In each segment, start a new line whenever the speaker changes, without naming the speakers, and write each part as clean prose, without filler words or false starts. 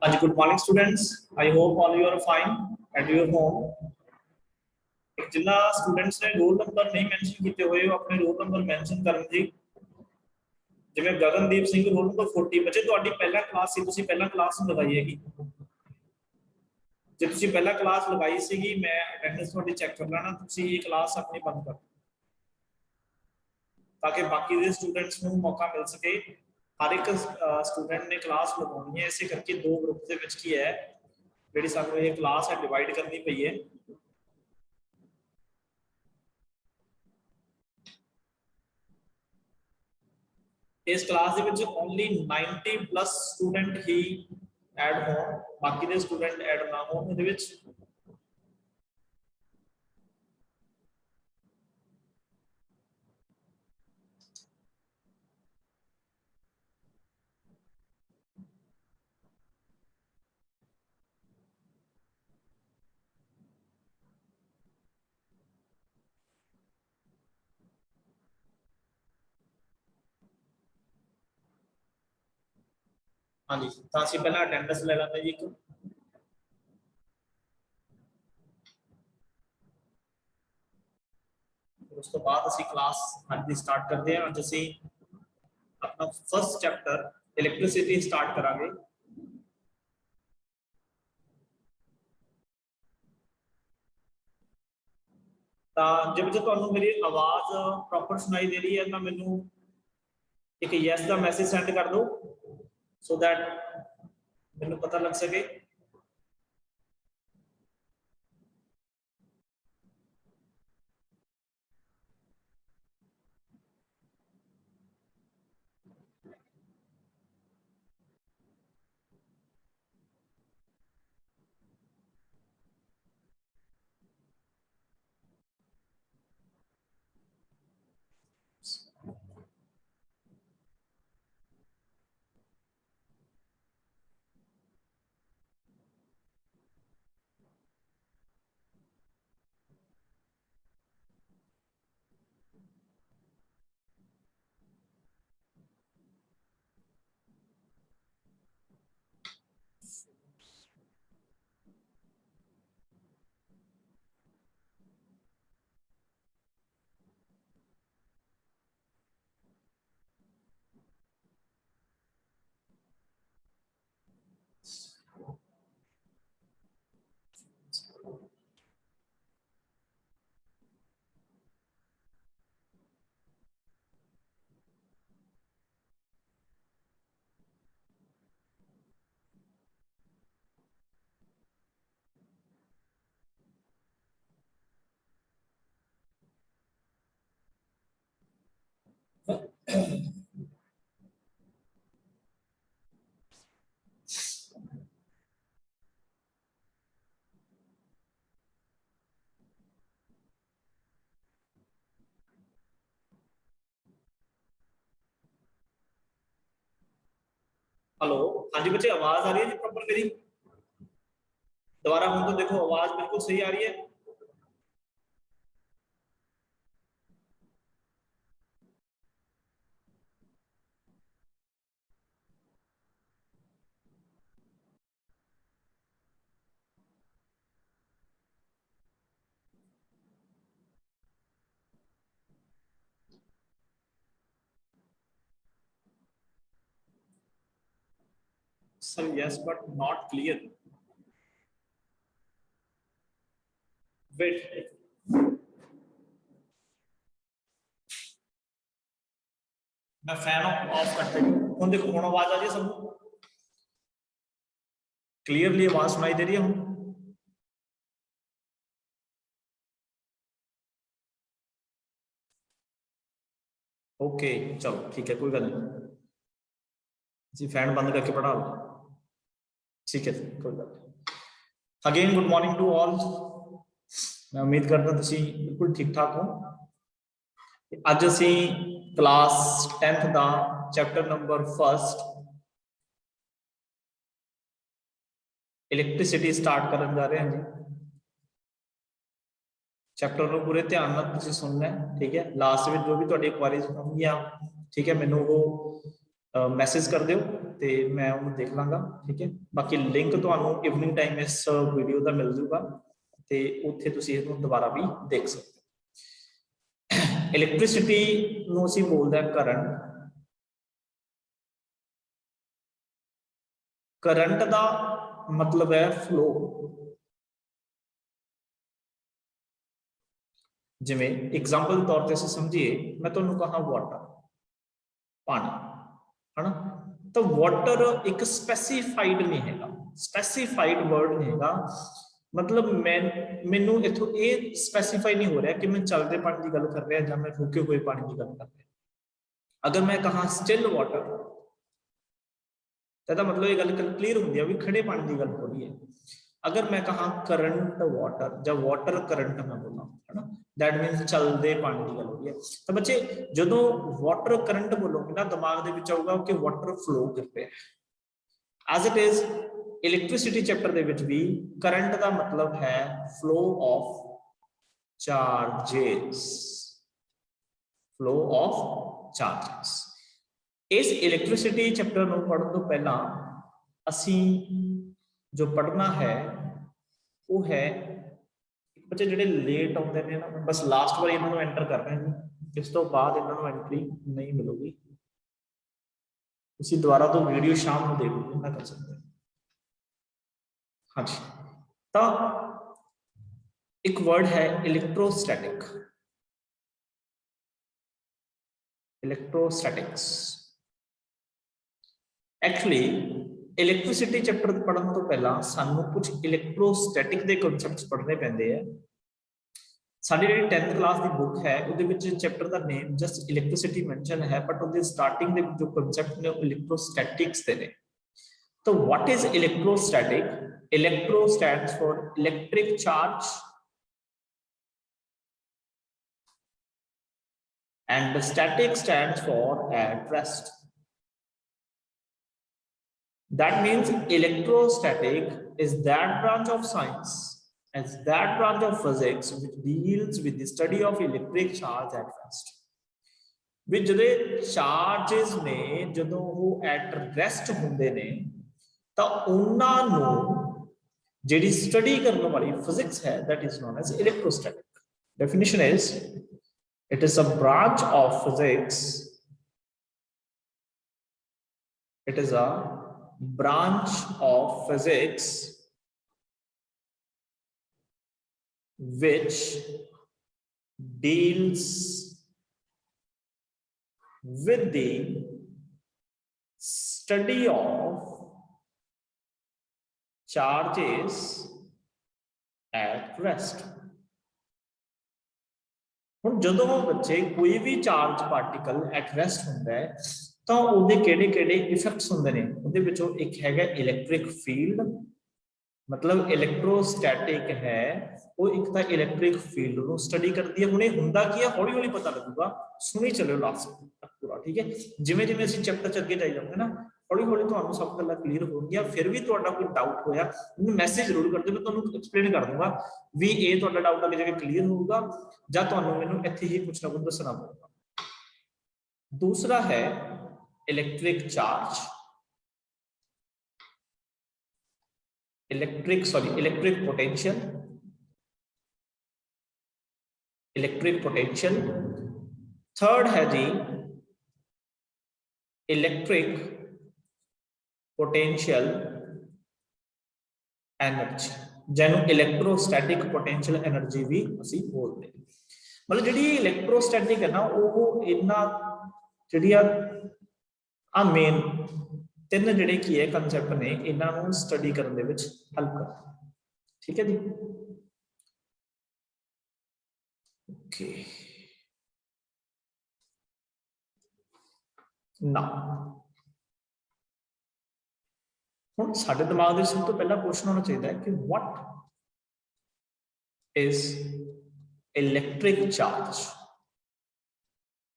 Good morning, students. I hope all you are fine at your home. जिला students ने roll number नहीं mention किए हुए हो अपने रोल नंबर मेंशन करन जी जिਵੇਂ ਗਗਨਦੀਪ ਸਿੰਘ ਰੋਲ ਨੰਬਰ 40 ਬੱਚੇ ਤੁਹਾਡੀ ਪਹਿਲਾ ਕਲਾਸ ਸੀ ਤੁਸੀਂ ਪਹਿਲਾ ਕਲਾਸ ਲਗਾਈ ਹੈਗੀ ਜੇ ਤੁਸੀਂ ਪਹਿਲਾ ਕਲਾਸ ਲਗਾਈ ਸੀਗੀ ਮੈਂ ਅਟੈਂਡੈਂਸ ਤੁਹਾਡੀ ਚੈੱਕ ਕਰ ਲੈਣਾ ਤੁਸੀਂ ਇਹ ਕਲਾਸ ਆਪਣੀ ਬੰਦ ਕਰ ਤਾਂ ਕਿ ਬਾਕੀ ਦੇ ਸਟੂਡੈਂਟਸ ਨੂੰ ਮੌਕਾ ਮਿਲ ਸਕੇ ਹਰ ਇੱਕ ਸਟੂਡੈਂਟ ਨੇ ਕਲਾਸ ਲਗਾਉਣੀ ਹੈ ਇਸੇ ਕਰਕੇ ਦੋ ਗਰੁੱਪ ਦੇ ਵਿੱਚ ਕੀ ਹੈ ਜਿਹੜੀ ਸਾਨੂੰ ਇਹ ਕਲਾਸ ਹੈ ਡਿਵਾਈਡ ਕਰਨੀ ਪਈ ਹੈ इस क्लास ओनली 90+ स्टूडेंट ही ऐड हो बाकी दे स्टूडेंट ऐड ना हो हाँ जी तो असं पहला अटेंडेंस ले लेते जी उस तो बाद असी क्लास अज की स्टार्ट करते हैं अज असी अपना फर्स्ट चैप्टर इलैक्ट्रिसिटी स्टार्ट करांगे जो बच्चे तुहानू मेरी आवाज प्रॉपर सुनाई दे रही है तो मैनू एक यस का मैसेज सेंड कर दो सो दैट मैनू पता लग सके हेलो हाँ जी बच्चे आवाज आ रही है जी प्रॉपर मेरी दोबारा हम तो देखो आवाज बिल्कुल सही आ रही है sir yes but not clear wait मैं फैन ऑफ करते हूं देखो हुण आवाज आ रही है सबको क्लियरली आवाज सुनाई दे रही है हम ओके चलो ठीक है कोई गल नहीं जी फैन बंद करके पढ़ा लो ठीक है कोई गल again good morning to all मैं उम्मीद करता तुसी बिल्कुल ठीक ठाक हो अज असी क्लास 10th का chapter number first electricity start करने जा रहे हैं जी चैप्टर को पूरे ध्यान नाल तुसीं सुनना है ठीक है लास्ट में जो भी तुहाडी क्वेरीज होंगी ठीक है मैनू वो मैसेज कर दिओ ਤੇ ਮੈਂ ਉਹਨੂੰ ਦੇਖ ਲਾਂਗਾ ਠੀਕ ਹੈ ਬਾਕੀ ਲਿੰਕ ਤੁਹਾਨੂੰ ਇਵਨਿੰਗ ਟਾਈਮ ਇਸ ਵੀਡੀਓ ਦਾ ਮਿਲ ਜੂਗਾ ਤੇ ਉੱਥੇ ਤੁਸੀਂ ਇਹਨੂੰ ਦੁਬਾਰਾ ਵੀ ਦੇਖ ਸਕਦੇ ਹੋ ਇਲੈਕਟ੍ਰਿਸਿਟੀ ਨੂੰ ਅਸੀਂ ਬੋਲਦੇ ਹਾਂ करंट का मतलब है फ्लो जिमें एग्जाम्पल तौर पर असं समझिए मैं तुहानू कहा वाटर पानी है ना तो वाटर एक स्पैसीफाइड नहीं है स्पैसीफाइड वर्ड नहीं है मतलब मैनू इथों ये स्पैसीफाई नहीं हो रहा कि मैं चलते पानी की गल कर रहा या मैं रुके हुए पानी की गल कर रहा अगर मैं कहा स्टिल वाटर तो मतलब ये गल क्लीयर होंगी है भी खड़े पानी की गल हो रही है अगर मैं कहा करंट वाटर जब वाटर करंट मैं बोला है ना दैट मीनस चलते पानी की गल हो रही है तो बच्चे जो वाटर करंट बोलोगे ना दिमाग के विच आऊगा कि वाटर फ्लो कर रहा है as it is electricity chapter के भी करंट का मतलब है flow of charges flow of charges इस इलैक्ट्रिसिटी चैप्टर को पढ़ने तो पहला असी जो पढ़ना है वो है बच्चे जो लेट आते हैं ना बस लास्ट बार इन्होंने एंटर कर रहे हैं इस तो बाद इन्होंने एंट्री नहीं मिलेगी उसी दोबारा तो वीडियो शाम को देख लो ना कर सकते हाँ जी तो एक वर्ड है electrostatic electrostatics actually electricity chapter पढ़ने तो पहला सानू कुछ इलैक्ट्रोस्टैटिक के कॉन्सैप्ट्स पढ़ने पैंदे है साडी जेहड़ी 10th क्लास की बुक है उहदे विच चैप्टर का नेम जस्ट इलैक्ट्रिसिटी मेंशन है बट उहदे स्टार्टिंग दे जो कॉन्सैप्ट ने इलैक्ट्रोस्टैटिक्स दे ने तो what is electrostatic electro stands for electric charge and static stands for at rest. That means electrostatic is that branch of science as that branch of physics which deals with the study of electric charge at rest. Which the charges ने जदों वो at rest होंदे ने तो उन्ना no JD study करने वाली physics है that is known as electrostatic. Definition is it is a branch of physics. It is a branch of physics which deals with the study of charges at rest. ਹੁਣ ਜਦੋਂ बच्चे कोई भी charge particle at rest होंदा है तो ਉਹਦੇ ਕਿਹੜੇ ਇਫੈਕਟਸ ਹੁੰਦੇ ਨੇ ਉਹਦੇ ਵਿੱਚੋਂ ਇੱਕ ਹੈਗਾ ਇਲੈਕਟ੍ਰਿਕ ਫੀਲਡ मतलब इलैक्ट्रोस्टैटिक है वो एक ਤਾਂ ਇਲੈਕਟ੍ਰਿਕ ਫੀਲਡ ਨੂੰ ਸਟੱਡੀ ਕਰਦੀ ਹੈ ਹੁਣ ਇਹ ਹੁੰਦਾ ਕੀ ਹੈ ਹੌਲੀ ਹੌਲੀ ਪਤਾ ਲੱਗੂਗਾ ਸੁਣੀ ਚੱਲਿਓ ਲਾਸਟ ਤੱਕ ਪੂਰਾ ਠੀਕ ਹੈ ਜਿਵੇਂ ਜਿਵੇਂ ਅਸੀਂ ਚੈਪਟਰ ਚ ਅੱਗੇ ਜਾਈ ਜਾਂਦੇ ਨਾ ਹੌਲੀ ਹੌਲੀ ਤੁਹਾਨੂੰ ਸਭ ਗੱਲਾਂ ਕਲੀਅਰ ਹੋਣਗੀਆਂ ਫਿਰ ਵੀ ਤੁਹਾਡਾ ਕੋਈ ਡਾਊਟ ਹੋਇਆ ਮੈਨੂੰ ਮੈਸੇਜ ਜ਼ਰੂਰ ਕਰ ਦਿਓ ਮੈਂ ਤੁਹਾਨੂੰ ਐਕਸਪਲੇਨ ਕਰ ਦੂੰਗਾ ਵੀ ਇਹ ਤੁਹਾਡਾ ਡਾਊਟ ਅੱਗੇ ਜਾ ਕੇ ਕਲੀਅਰ ਹੋਊਗਾ ਜਾਂ ਤੁਹਾਨੂੰ ਮੈਨੂੰ ਇੱਥੇ ਹੀ ਕੁਝ ਨਾ ਕੁਝ ਦੱਸਣਾ ਪਊਗਾ दूसरा है electric charge electric potential third है जी इलेक्ट्रिक पोटेंशियल एनर्जी जिन्हों इलेक्ट्रोस्टैटिक पोटेंशियल एनर्जी भी असी बोलते हैं मतलब जी इलेक्ट्रोस्टैटिक है ना वो इन्ना जी मेन तीन जिहड़े की है कंसैप्ट ने इन्हों स्टडी करने में हेल्प करते ठीक है जी ओके ना हुण साडे दिमाग में सब तो पहला क्वेश्चन होना चाहिए कि व्हाट इज इलैक्ट्रिक चार्ज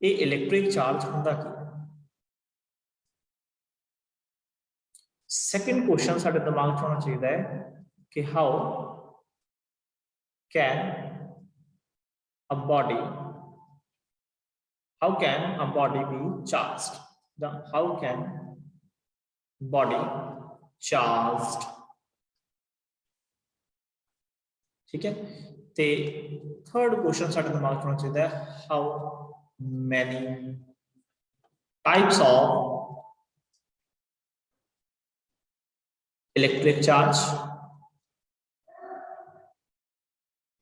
ये इलैक्ट्रिक चार्ज हुंदा की सेकंड क्वेश्चन साडे दिमाग में होना चाहिए कि how can a body be charged how can body charged, ठीक है। ते थर्ड क्वेश्चन साडे दिमाग च होना चाहिए, how many types of electric charge,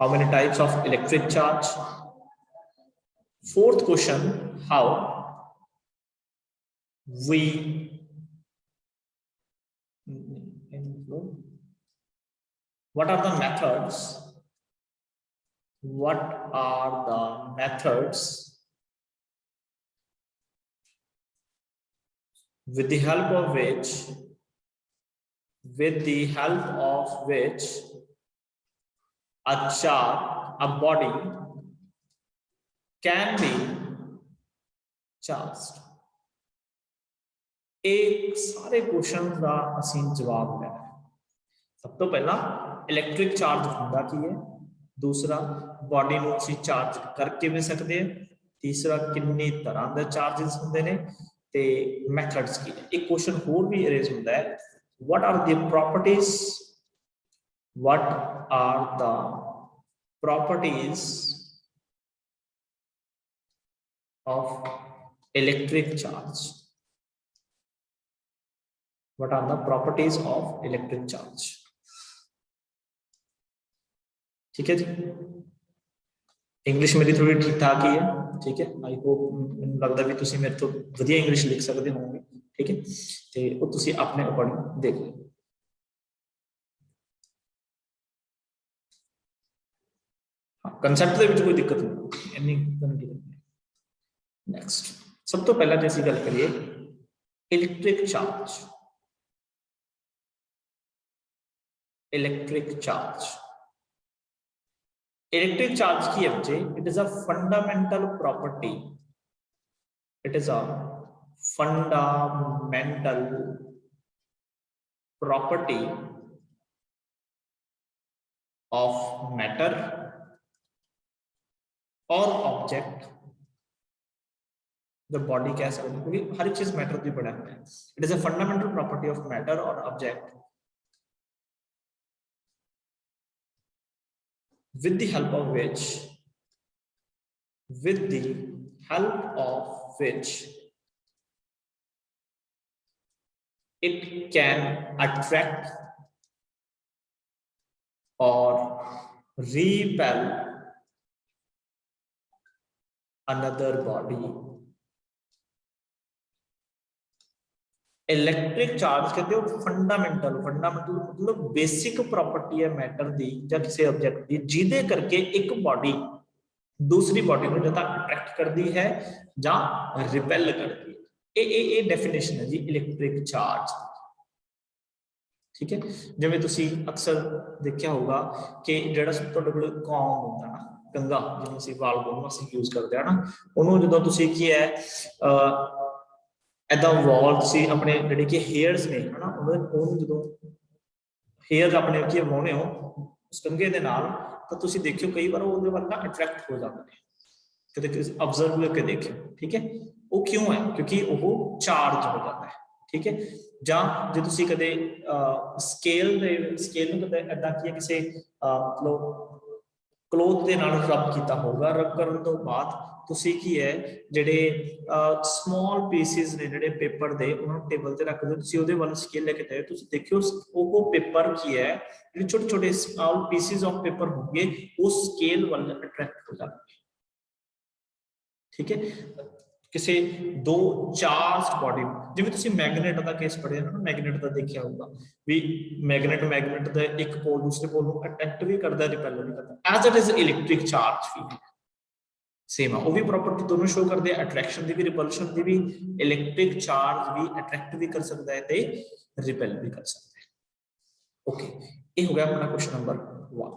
how many types of electric charge. Fourth question, how we what are the methods, what are the methods with the help of which a body can be charged. एक सारे question का असीं जवाब लेना है। सब तो पहला इलेक्ट्रिक चार्ज होंदा की है, दूसरा बॉडी नूं असीं चार्ज करके भी सकते हैं, तीसरा कितनी तरह के चार्जेस होंदे ने ते मेथड्स की है। एक क्वेश्चन होर भी रेज होंदा है, what are the properties, what are the properties of electric charge, what are the properties of electric charge, ठीक है जी। इंग्लिश मेरी थोड़ी ठीक ठाक ही है, ठीक है। आई होप मैनूं लगदा भी तुसीं मेरे तो वधिया इंग्लिश लिख सकते होवोगे, ठीक है। ते वो तुसीं अपने अकॉर्डिंग देख लो। कंसेप्ट दे विच कोई दिक्कत नहीं, इन्नी गंदी नहीं। नेक्स्ट सब तो पहला जे असीं गल करिए electric charge. Electric charge, electric charge की है बच्चे, it is a fundamental property, it is a fundamental property of matter और ऑब्जेक्ट। जब बॉडी कह सकते हैं क्योंकि हर चीज मैटर भी बड़ा है। It is a fundamental property of matter और object with the help of which it can attract or repel another body। Electric charge कहते हो फंडामेंटल मतलब बेसिक प्रॉपर्टी है मैटर दी या किसी ऑब्जेक्ट दी, जिदे करके एक बॉडी दूसरी बॉडी को ज्यादा अट्रैक्ट करती है या रिपेल करती है। ये डेफिनेशन है जी इलेक्ट्रिक चार्ज, ठीक है। जिवें तुसी अक्सर देखा होगा कि जिहड़ा तुहाडे कोल कॉम होंदा ना, कंघा जिहनूं असीं वाल बोलण वास्ते यूज करते हैं ना, उहनूं जदों तुसी की है ऐदा वाल तुसी अपने जिहड़े कि हेयर्स ने है ना, उहनूं जदों हेयर अपने की वाउणे हो उस कंघे दे नाल, तो तुसी देखियो कई बार उहदे वल ना अट्रैक्ट हो जाते हैं, कदे ऑब्जर्व करके देखियो, ठीक है। वो क्यों है? क्योंकि वो चार्ज हो जाता है, ठीक है। ਜਾਂ ਜੇ ਤੁਸੀਂ ਕਦੇ ਸਕੇਲ ਨੂੰ ਕਦੇ ਇਦਾਂ ਕੀ ਕਿਸੇ ਮਤਲਬ ਕਲੋਥ ਦੇ ਨਾਲ ਰਬ ਕੀਤਾ ਹੋਊਗਾ, ਰਬ ਕਰਨ ਤੋਂ ਬਾਅਦ ਤੁਸੀਂ ਕੀ ਹੈ ਜਿਹੜੇ ਸਮਾਲ ਪੀਸਿਸ ਨੇ ਜਿਹੜੇ ਪੇਪਰ ਦੇ, ਉਹਨਾਂ ਨੂੰ ਟੇਬਲ ਤੇ ਰੱਖ ਦਿਓ, ਤੁਸੀਂ ਉਹਦੇ ਵੱਲ ਸਕੇਲ ਲੈ ਕੇ ਜਾਓ, ਤੁਸੀਂ ਦੇਖਿਓ ਉਹ ਪੇਪਰ ਕੀ ਹੈ, ਜਿਹੜੇ ਛੋਟੇ ਛੋਟੇ ਸਮਾਲ ਪੀਸਿਸ ਆਫ ਪੇਪਰ ਹੋਣਗੇ ਉਹ ਸਕੇਲ ਵੱਲ ਅਟਰੈਕਟ ਹੋ ਜਾਣਗੇ, ठीक है। किसी दो चार्ज बॉडी जिवें तुसीं मैगनेट का केस पढ़िया ना, मैगनेट का देखिया होगा भी मैगनेट दा एक पोल दूसरे पोल को अट्रैक्ट भी करता है, रिपेल भी करता है। As it is electric charge भी सेम है, वो भी प्रॉपर्टी दोनों शो करते हैं, अट्रैक्शन की भी रिपल्शन की भी। इलेक्ट्रिक चार्ज भी अट्रैक्ट भी कर सकता है ते रिपेल भी कर सकता है। ओके, ये हो गया अपना क्वेश्चन नंबर 1।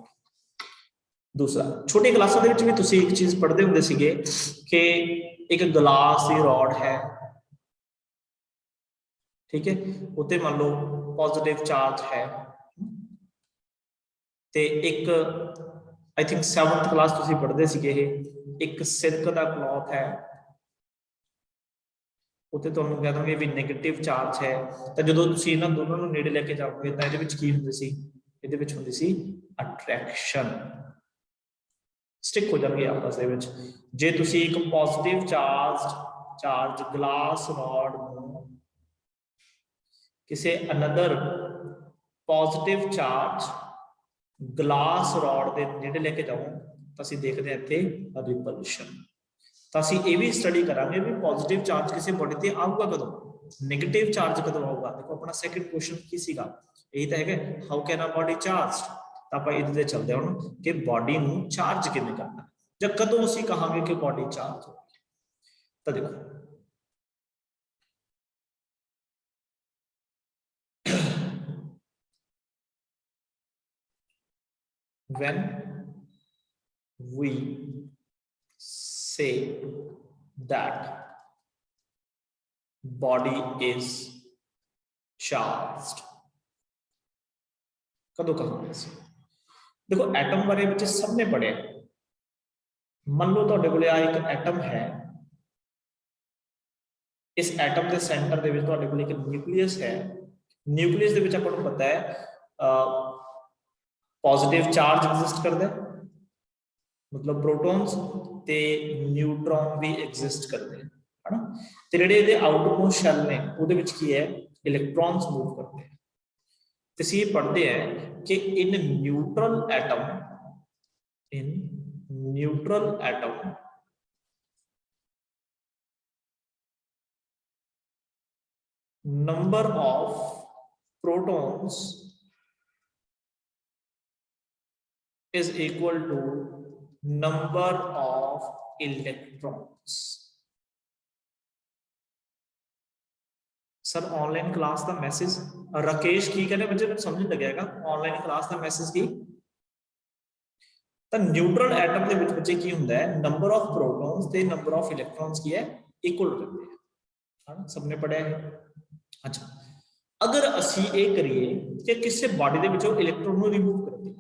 दूसरा, छोटी क्लासां दे विच भी तुसीं एक चीज पढ़ते हुंदे सीगे कि एक गिलास की रॉड है, ठीक है, उत्ते मान लो पॉजिटिव चार्ज है, ते एक आई थिंक 7th क्लास तुसीं पढ़दे सीगे, एक सिल्क दा क्लॉथ है, ਉੱਥੇ ਤੁਹਾਨੂੰ ਕਹਿ ਦਾਂਗੇ ਵੀ ਨੈਗੇਟਿਵ ਚਾਰਜ ਹੈ, ਤਾਂ ਜਦੋਂ ਤੁਸੀਂ ਇਹਨਾਂ ਦੋਨਾਂ ਨੂੰ ਨੇੜੇ ਲੈ ਕੇ ਜਾਓਗੇ ਤਾਂ ਇਹਦੇ ਵਿੱਚ ਕੀ ਹੁੰਦੀ ਸੀ, ਇਹਦੇ ਵਿੱਚ ਹੁੰਦੀ ਸੀ ਅਟਰੈਕਸ਼ਨ, ਸਟਿਕ ਹੋ ਜਾਣਗੇ ਆਪਸ ਦੇ ਵਿੱਚ। ਜੇ ਤੁਸੀਂ ਇੱਕ ਪੋਜ਼ਿਟਿਵ ਚਾਰਜ ਗਲਾਸ ਰॉड ਨੂੰ ਕਿਸੇ ਅਨਦਰ ਪੋਜ਼ਿਟਿਵ ਚਾਰਜ ਗਲਾਸ ਰॉड ਦੇ ਨੇੜੇ ਲੈ ਕੇ ਜਾਓ ਤਾਂ ਅਸੀਂ ਦੇਖਦੇ ਹਾਂ ਇੱਥੇ ਰਿਪਲਸ਼ਨ। ਤਾਂ ਅਸੀਂ ਇਹ ਵੀ ਸਟੱਡੀ ਕਰਾਂਗੇ ਵੀ ਪੋਜ਼ਿਟਿਵ ਚਾਰਜ ਕਿਸੇ ਬੋਡੀ ਤੇ ਆਊਗਾ ਕਦੋਂ, ਨੈਗੇਟਿਵ ਚਾਰਜ ਕਦੋਂ ਆਊਗਾ। ਦੇਖੋ ਆਪਣਾ ਸੈਕੰਡ ਕੁਐਸਚਨ ਕੀ ਸੀਗਾ, ਇਹ ਤਾਂ ਹੈਗਾ how can a body charge. ਤਾਂ ਆਪਾਂ ਇਹਦੇ ਤੇ ਚੱਲਦੇ ਹਾਂ ਹੁਣ ਕਿ ਬੋਡੀ ਨੂੰ ਚਾਰਜ ਕਿਵੇਂ ਕਰਨਾ, ਜਾਂ ਕਦੋਂ ਅਸੀਂ ਕਹਾਂਗੇ ਕਿ ਬੋਡੀ ਚਾਰਜ ਹੋ। ਤਾਂ ਦੇਖੋ when we say that body is charged, कदों कहांगे ਅਸੀਂ। देखो एटम बारे ਵਿੱਚ ਸਭ ਨੇ ਪੜਿਆ। ਮੰਨ ਲਓ ਤੁਹਾਡੇ ਕੋਲੇ ਆ ਇੱਕ ਐਟਮ ਹੈ, ਇਸ ਐਟਮ ਦੇ ਸੈਂਟਰ ਦੇ ਵਿੱਚ ਤੁਹਾਡੇ ਕੋਲ ਇੱਕ ਨਿਊਕਲੀਅਸ ਹੈ। ਨਿਊਕਲੀਅਸ ਦੇ ਵਿੱਚ ਆਪਾਂ ਨੂੰ ਪਤਾ ਹੈ पॉजिटिव चार्ज एग्जिस्ट करता है, मतलब प्रोटॉन्स ते न्यूट्रॉन भी एग्जिस्ट करते हैं, है ना। ते जेडे इहदे आउटरमोस्ट शैल ने उहदे विच की है इलेक्ट्रॉन्स मूव करते हैं। ते ਅਸੀਂ ਇਹ पढ़ते हैं कि in neutral atom number of protons is equal to number of electrons। Sir online class का मैसेज राकेश की कहने बच्चे समझ लगेगा। ऑनलाइन क्लास का मैसेज की तो न्यूट्रल एटम के विच बच्चे की हुंदा है नंबर ऑफ प्रोटॉन्स ते नंबर ऑफ इलेक्ट्रॉन्स की है इक्वल रहते हैं, है ना, सबने पढ़ा है। अच्छा, अगर असी ये करिए कि किसी बॉडी के विचों इलेक्ट्रॉन को रिमूव कर दिए,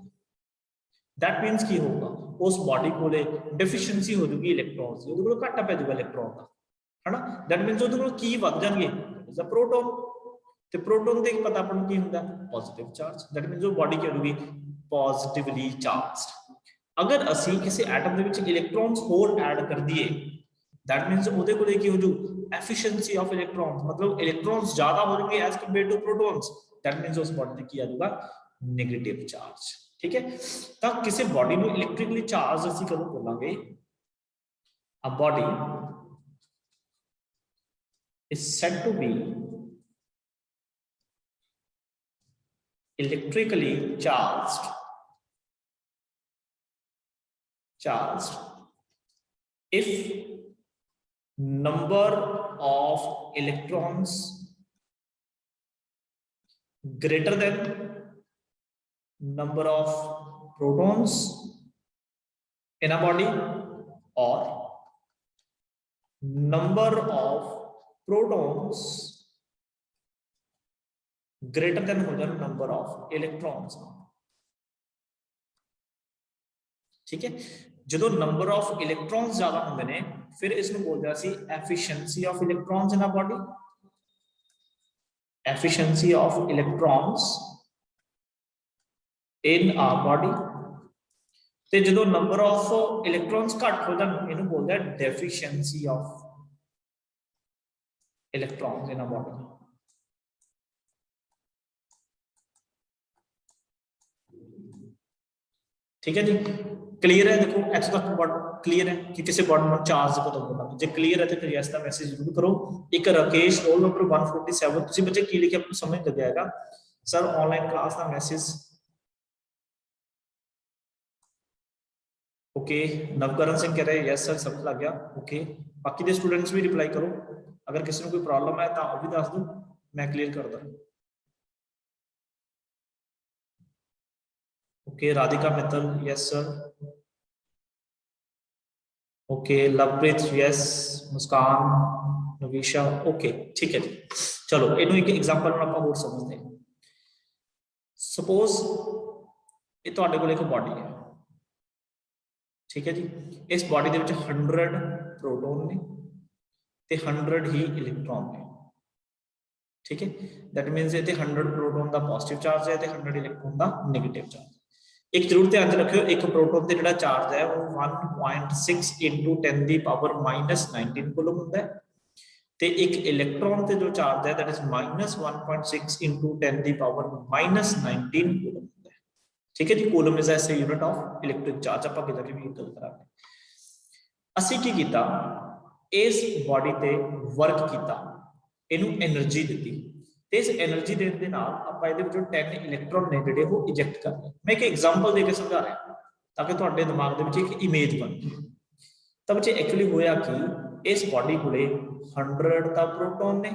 दैट मीन्स की होगा उस बॉडी को डिफिशिएंसी हो जाएगी इलेक्ट्रॉन्स की, उहदे कोल घाटा पै जाऊगा इलेक्ट्रॉन का, है ना। दैट मीन्स उहदे कोल की वध जाणगे इज अ प्रोटॉन, ते प्रोटॉन दे पता अपन की हुंदा पॉजिटिव चार्ज। दैट मीन्स वो बॉडी की होगी पॉजिटिवली चार्ज्ड। अगर असी किसी एटम दे विच इलेक्ट्रॉन्स होर ऐड कर दिए, दैट मीन्स उहदे कोल की हो जाऊ एफिशिएंसी ऑफ इलेक्ट्रॉन्स, मतलब इलेक्ट्रॉन्स ज्यादा हो जाएंगे as compare to protons. That means उस बॉडी पे की आ जाऊगा नेगेटिव चार्ज। ठीक है, तो किसी बॉडी को इलेक्ट्रिकली चार्ज ਅਸੀਂ ਕਦੋਂ ਬੋਲਾਂਗੇ, a body is said to be electrically charged if number of electrons greater than number of protons in a body, or number of protons greater than हो जाए number of electrons। ठीक है, जो number of electrons ज्यादा होंगे ने फिर इसमें बोलते हैं efficiency of electrons in a body, efficiency of electrons in a body। ते जो नंबर ऑफ इलेक्ट्रॉन्स घट हो जाए इन्हें बोलते हैं deficiency of electrons in a body. ठीक है जी, क्लियर है। देखो इत्थे तक क्लियर है कि किसी बॉडी में चार्ज कदों होगा। जे क्लियर है तो फिर यस का मैसेज जरूर करो। एक राकेश रोल नंबर 147 तुसी बच्चे की लिखे आपको समझ लग जाएगा। सर ऑनलाइन क्लास का मैसेज ओके। नवकरण सिंह कह रहे हैं यस सर समझ लग गया। ओके, बाकी दे स्टूडेंट्स भी रिप्लाई करो, अगर किसी को कोई प्रॉब्लम है तो वो भी दस दो, मैं क्लियर कर दूं। Okay, Radhika Mittal yes sir. Okay, Lovepreet yes, Muskan, Navisha okay, ठीक है जी। चलो इन्हों एक एग्जांपल में आप और समझते हैं। सपोज ये तुहाडे कोल एक बॉडी है, ठीक है जी। इस बॉडी के 100 प्रोटॉन ने ਤੇ 100 ਹੀ ਇਲੈਕਟ੍ਰੋਨ ਨੇ। ठीक है, दैट मीन्स इतने 100 प्रोटॉन का पॉजिटिव चार्ज है, 100 इलेक्ट्रॉन का नेगेटिव चार्ज। एक जरूर ध्यान रखियो, एक प्रोटॉन से जो चार्ज है वो 1.6 × 10⁻⁻19 कूलम होता है, ते एक इलेक्ट्रॉन से जो चार्ज है दैट इज -1.6 × 10⁻⁻19 कूलम होता है। ठीक है जी, कूलम इज ऐसे यूनिट ऑफ इलेक्ट्रिक चार्ज। आप आगे जाके भी गल करांगे। असीं की कीता, इस बॉडी ते वर्क कीता, इनू एनर्जी दी, इस एनर्जी देने के नाल आपां इहदे विचों 10 इलैक्ट्रॉन ने जिहड़े वो इजैक्ट कर लए। मैं एक एग्जांपल दे के समझा रहा ताकि तुहाडे दिमाग दे विच एक इमेज बन जाए। तां बच्चे एक्चुअली होया कि इस बॉडी कोले 100 दा प्रोटॉन ने,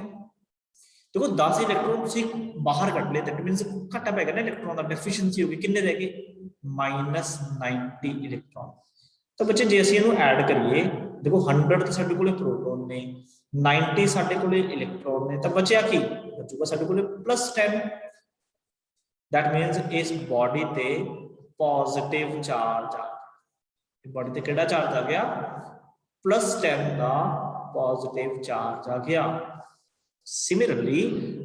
देखो 10 इलैक्ट्रॉन तुसीं बाहर कढ ले, दैट मीन्स घाटा पै गया ना इलैक्ट्रॉन दा, डेफिशिएंसी हो गई। किन्ने रह गए? -90 इलैक्ट्रॉन। तो बच्चे जे असीं इहनूं ऐड करिए, देखो 100 तो साडे कोले प्रोटॉन ने, 90 साडे कोले इलैक्ट्रॉन ने, तो बचिया की बचूगा साडे कोले +10। दैट मीन्स इस बॉडी ते पॉजिटिव चार्ज आ, बॉडी ते केड़ा चार्ज आ गया? +10 का पॉजिटिव चार्ज आ गया। सिमिलरली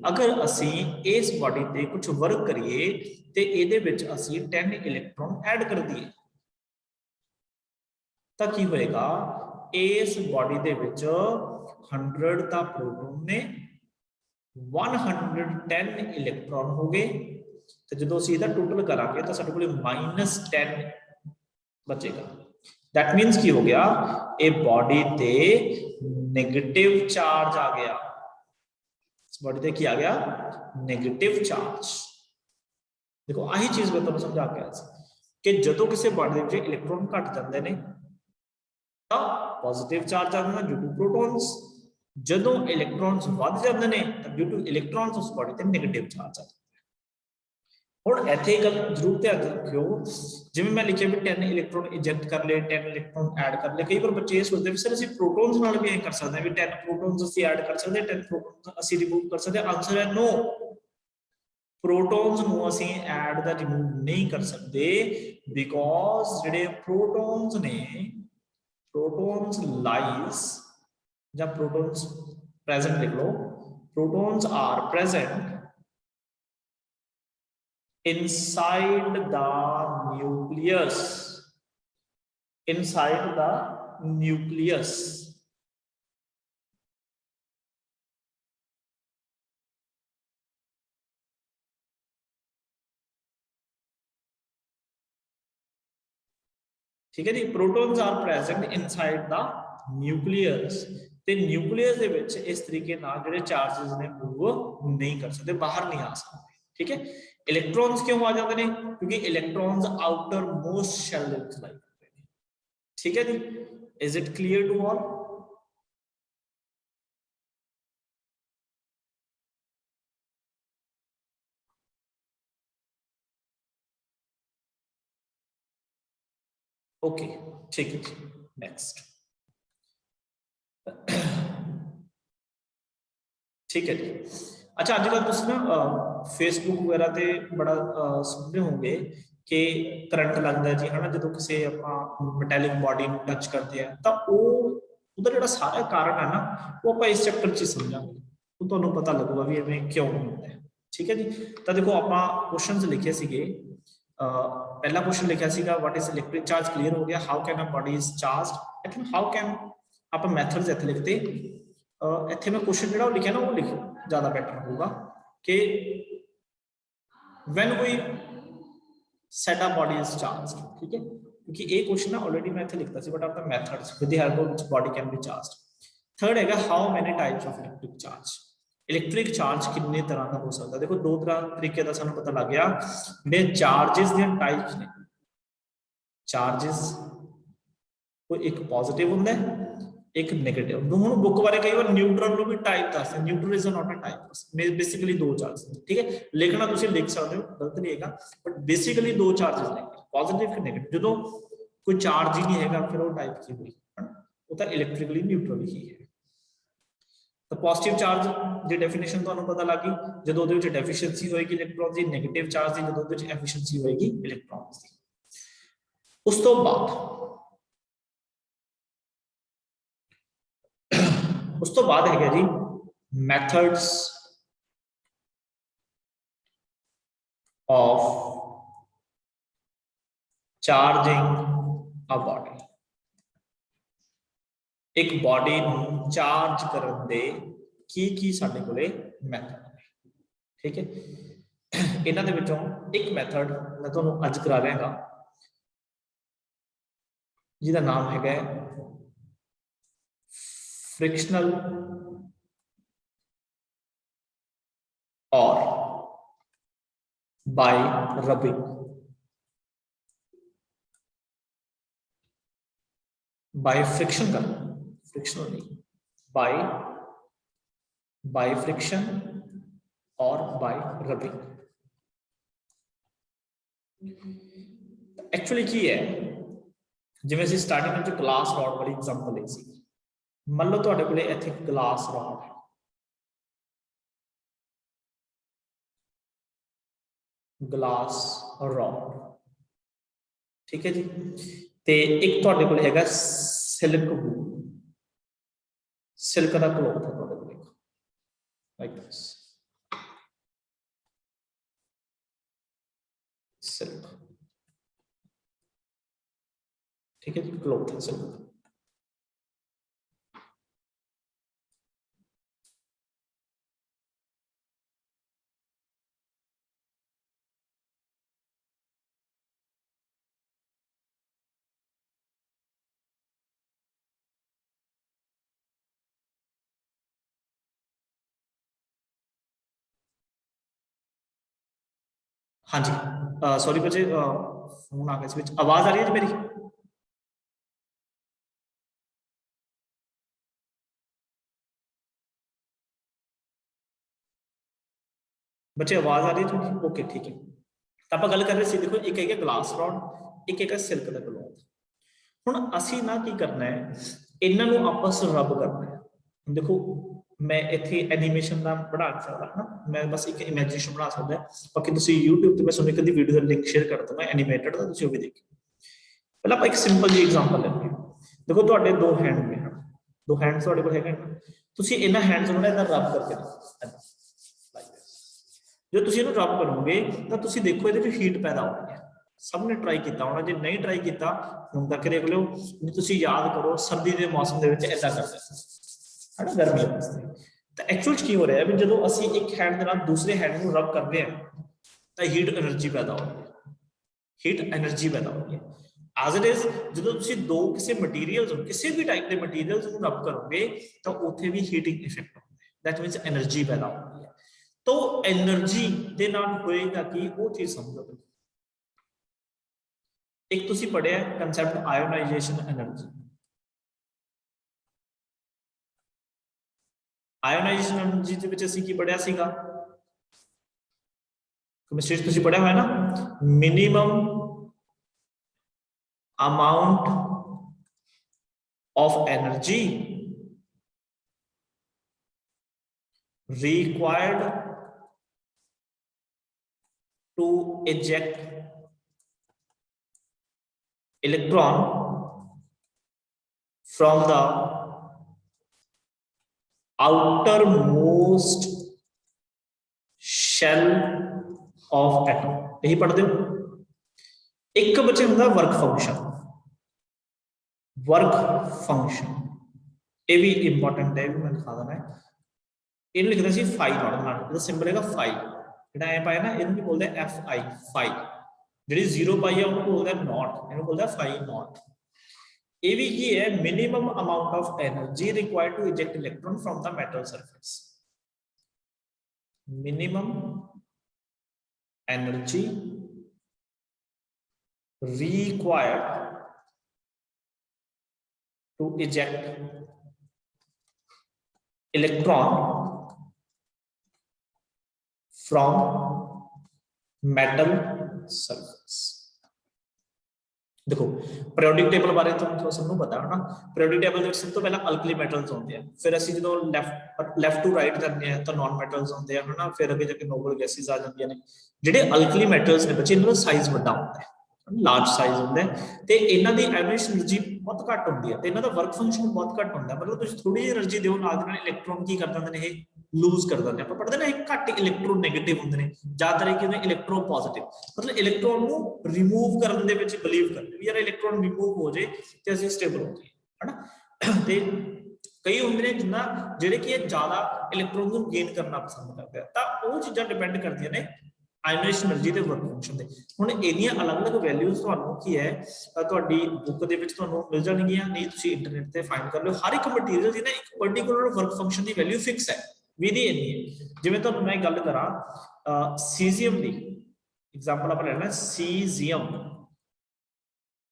अगर असीं इस बॉडी ते कुछ वर्क करिए ते इहदे विच असीं 10 इलैक्ट्रॉन ऐड कर दिए, तो की होएगा? इस बॉडी दे विच 100 दा प्रोटॉन ने, 110 इलैक्ट्रॉन हो गए, तो जो असीं इहदा टोटल करांगे तो साडे कोल -10 बचेगा। दैट मीन्स की हो गया? ए बॉडी ते नेगेटिव चार्ज आ गया। इस बॉडी ते की आ गया? Negative charge. देखो आही चीज मैं तुहानूं समझा के आया कि जदों किसी बॉडी दे विच इलैक्ट्रॉन घट जांदे ने पॉजिटिव चार्ज आ जाता ड्यू टू प्रोटॉन्स, जदों इलैक्ट्रॉन्स वध जाते हैं तो ड्यू टू इलैक्ट्रॉन्स उस बॉडी ते नेगेटिव चार्ज आ जाता है। हुण इत्थे गल जरूर ध्यान रखियो, जिवें मैं लिखिया भी 10 इलैक्ट्रॉन इजैक्ट कर ले, 10 इलैक्ट्रॉन ऐड कर ले। कई बार बच्चे ये सोचते हैं सर असीं प्रोटॉन्स नाल भी कर सकते हैं, भी 10 प्रोटॉन्स असीं ऐड कर सकते हैं, 10 प्रोटॉन्स असीं रिमूव कर सकते हैं। आंसर है नो, प्रोटॉन्स नूं असीं ऐड दा रिमूव नहीं कर सकते, बिकॉज जिहड़े प्रोटॉन्स ने, प्रोटॉन्स लाइज या प्रोटॉन्स प्रेजेंट लिख लो, protons are present inside the nucleus, inside the nucleus. ठीक है जी, protons are present inside the nucleus, ते न्यूक्लियस दे विच इस तरीके नाल जिहड़े चार्जेस ने मूव नहीं कर सकते, बाहर नहीं आ सकते। ठीक है, इलैक्ट्रॉन्स क्यों आ जाते हैं? क्योंकि इलैक्ट्रॉन्स आउटर मोस्ट शेल दे विच लाई करते हैं। ठीक है जी, is it clear to all? Okay ठीक है जी, नेक्स्ट। ठीक है जी। अच्छा, अजकल तुम ना फेसबुक वगैरह ते बड़ा सुनते होंगे कि करंट लगता है जी, है ना, जो किसी मैटैलिक बॉडी में टच करते हैं तो उधर जो सारा कारण है ना वो आप इस चैप्टर च समझांगे, तो तुहानूं पता लगेगा भी इवें क्यों होता है। ठीक है जी, तो देखो आप क्वेश्चन लिखे सीगे, पहला क्वेश्चन लिखा सीगा what is electric charge, clear हो गया। How can a body is charged, I think how can आप मैथड्स इत्थे लिखते, इत्थे मैं क्वेश्चन जिहड़ा लिखा ना वो लिखो ज्यादा बेटर होगा कि when we set a body is charged. ठीक है, क्योंकि ये क्वेश्चन ना ऑलरेडी मैं इत्थे लिखता सी, बट आप the methods with the help of which body can be charged. Third हैगा how many types of electric charge, electric charge कितने तरह का हो सकता है। देखो दो तरह तरीके का सानू पता लग गया, जिहड़े चार्जेस दी टाइप्स ने, चार्जेस कोई एक पॉजिटिव हुंदा है एक नेगेटिव। हुण बुक बारे कई बार न्यूट्रल नु भी टाइप दसदे, neutral is not a type, basically दो चार्जेस। ठीक है, लिखना तुसीं लिख सकते हो, गलत नहीं हैगा, बट बेसिकली दो चार्जेस ने, पॉजिटिव ते नेगेटिव। जदों कोई चार्ज ही नहीं हैगा फिर वो टाइप की हुई, वो तो इलैक्ट्रिकली न्यूट्रल ही है। तो पॉजिटिव चार्ज की डेफिनेशन तुहानूं पता लग गई, जदों उहदे विच डेफिशिएंसी होएगी इलैक्ट्रॉन दी, नेगेटिव चार्ज की जदों उहदे विच एफिशिएंसी होएगी इलैक्ट्रॉन्स दी। उस तो बाद उस तो बाद है जी methods of charging a body। एक बॉडी ਨੂੰ ਚਾਰਜ ਕਰਨ ਦੇ ਕੀ ਸਾਡੇ ਕੋਲੇ ਮੈਥਡ ਨੇ, ਠੀਕ ਹੈ। ਇਹਨਾਂ ਦੇ ਵਿੱਚੋਂ ਇੱਕ ਮੈਥਡ ਮੈਂ ਤੁਹਾਨੂੰ ਅੱਜ ਕਰਾ ਰਿਹਾਗਾ ਜਿਹਦਾ ਨਾਮ ਹੈਗਾ फ्रिक्शनल और बाय रबिंग। बाय फ्रिक्शन कर, फ्रिक्शनल नहीं, बाय फ्रिक्शन और बाय रबिंग। एक्चुअली की है जिवें असीं स्टार्टिंग में ग्लास रॉड वाली एग्जांपल ली सी। मान लो तुहाडे कोले इत्थे ग्लास रॉड है, ग्लास रॉड, ठीक है जी। ते एक तुहाडे कोले हैगा सिल्क वूल, सिल्क दा क्लॉथ है तुहाडे कोले लाइक दिस, सिल्क, ठीक है जी, क्लॉथ है सिल्क। हाँ जी, सॉरी बच्चे, फोन आ गया, आवाज आ रही है जी मेरी? बच्चे आवाज आ रही है थोड़ी? ओके ठीक है। तो आप गल कर रहे थे, देखो एक है ग्लास रॉड, एक है सिल्क का क्लॉथ। हुण असी ना की करना है, इन्हां नूं आपस रब करना है। देखो मैं इत्थे एनीमेशन ना बना सकदा ना, मैं बस एक इमेजिनेशन बना सकदा। बाकी तुसीं YouTube ते मैं तुहानूं कदी वीडियो दा लिंक शेयर कर दूंगा एनीमेटेड दा, तुसीं ओह भी देखिओ। पहले आप एक सिंपल जी एग्जांपल लेंगे। देखो तुहाडे दो हैंड ने, दो हैंड्स तुहाडे कोल हैगे, तुसीं इन्हां हैंड्स नूं ना इदां रब करके देखो। जो तुसीं इहनूं रब करोगे तो तुसीं देखो इहदे विच हीट पैदा होनी है। सबने ट्राई किया होना, जो नहीं ट्राई किया हुण तक देख लो, तुसीं याद करो सर्दी के मौसम दे विच इदां करदे है ना, गर्मी वास्ते। तो एक्चुअल की हो रहा है भी जो असीं एक हैंड दे नाल दूसरे हैंड नूं रब करदे हैं तो हीट एनर्जी पैदा होती है, हीट एनर्जी पैदा होती है। एज इट इज जो तुसीं दो किसी मटीरियल्स किसी भी टाइप के मटीरियल्स नूं रब करोगे तो उत्थे भी हीटिंग इफेक्ट होता है, दैट मीनस एनर्जी पैदा होती है। तो एनर्जी दे नाल होएगा कि वो चीज समझो। एक तुसीं पढ़िया concept ionization energy. Ionization energy दे विच असीं की पढ़िया सीगा, केमिस्ट्री तुसीं पढ़िया होया ना, minimum amount of energy required to eject electron from the outermost shell of atom। यही पढ़ते हो। एक बच्चे होता है वर्क फंक्शन, वर्क फंक्शन ये भी इंपॉर्टेंट है, भी मैं लिखा देना है। इन लिखना सी फाई नॉट बनाना, सिंबल है फाई, जेड़ा ए पाया ना इन्हें बोलते हैं एफ आई, फाई। जेडी जीरो पाई है उन्हें बोलते हैं नॉट, इन्हें बोलते हैं फाई नॉट। ए भी की है minimum amount of energy required to eject electron from the metal surface. Minimum energy required to eject electron from metal surface। देखो पीरियोडिक टेबल बारे तो सबको पता है ना, पीरियोडिक टेबल में सब तो पहला अल्कली मेटल्स होते हैं, फिर असं जो लैफ्ट टू राइट करते हैं तो नॉन मेटल्स होते हैं, है ना, फिर अगे जाके नोबल गैसेस आ जाती हैं। जेडे अल्कली मेटल्स ने बच्चे इनका साइज बड़ा होता है, ਲਾਰਜ ਸਾਈਜ਼ ਹੁੰਦਾ ਤੇ ਇਹਨਾਂ ਦੀ ਆਇਓਨਾਈਜ਼ੇਸ਼ਨ એનર્ਜੀ ਬਹੁਤ ਘੱਟ ਹੁੰਦੀ ਹੈ ਤੇ ਇਹਨਾਂ ਦਾ ਵਰਕ ਫੰਕਸ਼ਨ ਬਹੁਤ ਘੱਟ ਹੁੰਦਾ, ਮਤਲਬ ਤੁਸੀਂ ਥੋੜੀ ਜਿਹੀ એનર્ਜੀ ਦਿਓ ਨਾਲ ਦੇ ਨਾਲ ਇਲੈਕਟ੍ਰੋਨ ਕੀ ਕਰ ਦਿੰਦੇ ਨੇ, ਇਹ ਲੂਜ਼ ਕਰ ਦਿੰਦੇ। ਆਪਾਂ ਪੜ੍ਹਦੇ ਨਾ ਇਹ ਘੱਟ ਇਲੈਕਟ੍ਰੋਨ ਨੈਗੇਟਿਵ ਹੁੰਦੇ ਨੇ, ਜ਼ਿਆਦਾਤਰ ਇਹ ਕਿਵੇਂ ਇਲੈਕਟ੍ਰੋ ਪੋਜ਼ਿਟਿਵ, ਮਤਲਬ ਇਲੈਕਟ੍ਰੋਨ ਨੂੰ ਰਿਮੂਵ ਕਰਨ ਦੇ ਵਿੱਚ ਬਿਲੀਵ ਕਰਦੇ ਵੀ ਯਾਰ ਇਲੈਕਟ੍ਰੋਨ ਰਿਮੂਵ ਹੋ ਜੇ ਤੇ ਅਸੀਂ ਸਟੇਬਲ ਹੋ ਜਾਈਏ, ਹਨਾ। ਤੇ ਕਈ ਹੁੰਦੇ ਨੇ ਜਿੰਨਾ ਜਿਹੜੇ ਕਿ ਜ਼ਿਆਦਾ ਇਲੈਕਟ੍ਰੋਨ ਨੂੰ ਗੇਨ ਕਰਨਾ ਪਸੰਦ ਕਰਦੇ ਆ, ਤਾਂ ਉਹ ਚੀਜ਼ਾਂ ਡਿਪੈਂਡ ਕਰਦੀਆਂ ਨੇ ਆਇਓਨਾਈਜ਼ੇਸ਼ਨ એનર્ਜੀ ਤੇ ਵਰਕ ਫੰਕਸ਼ਨ ਤੇ। ਹੁਣ ਇਹਦੀਆਂ ਅਲੱਗ-ਅਲੱਗ ਵੈਲਿਊਜ਼ ਤੁਹਾਨੂੰ ਕੀ ਹੈ ਤੁਹਾਡੀ ਬੁੱਕ ਦੇ ਵਿੱਚ ਤੁਹਾਨੂੰ ਮਿਲ ਜਾਣਗੀਆਂ, ਨਹੀਂ ਤੁਸੀਂ ਇੰਟਰਨੈਟ ਤੇ ਫਾਈਂਡ ਕਰ ਲਿਓ। ਹਰ ਇੱਕ ਮਟੀਰੀਅਲ ਦੀ ਨਾ ਇੱਕ ਪਾਰਟਿਕੂਲਰ ਵਰਕ ਫੰਕਸ਼ਨ ਦੀ ਵੈਲਿਊ ਫਿਕਸ ਹੈ, ਵਿਧੀ ਇੰਨੀ ਹੈ। ਜਿਵੇਂ ਤੁਹਾਨੂੰ ਮੈਂ ਗੱਲ ਕਰਾਂ ਸੀਜ਼ੀਅਮ ਦੀ ਐਗਜ਼ਾਮਪਲ ਆਪਾਂ ਲੈਣਾ, ਸੀਜ਼ੀਅਮ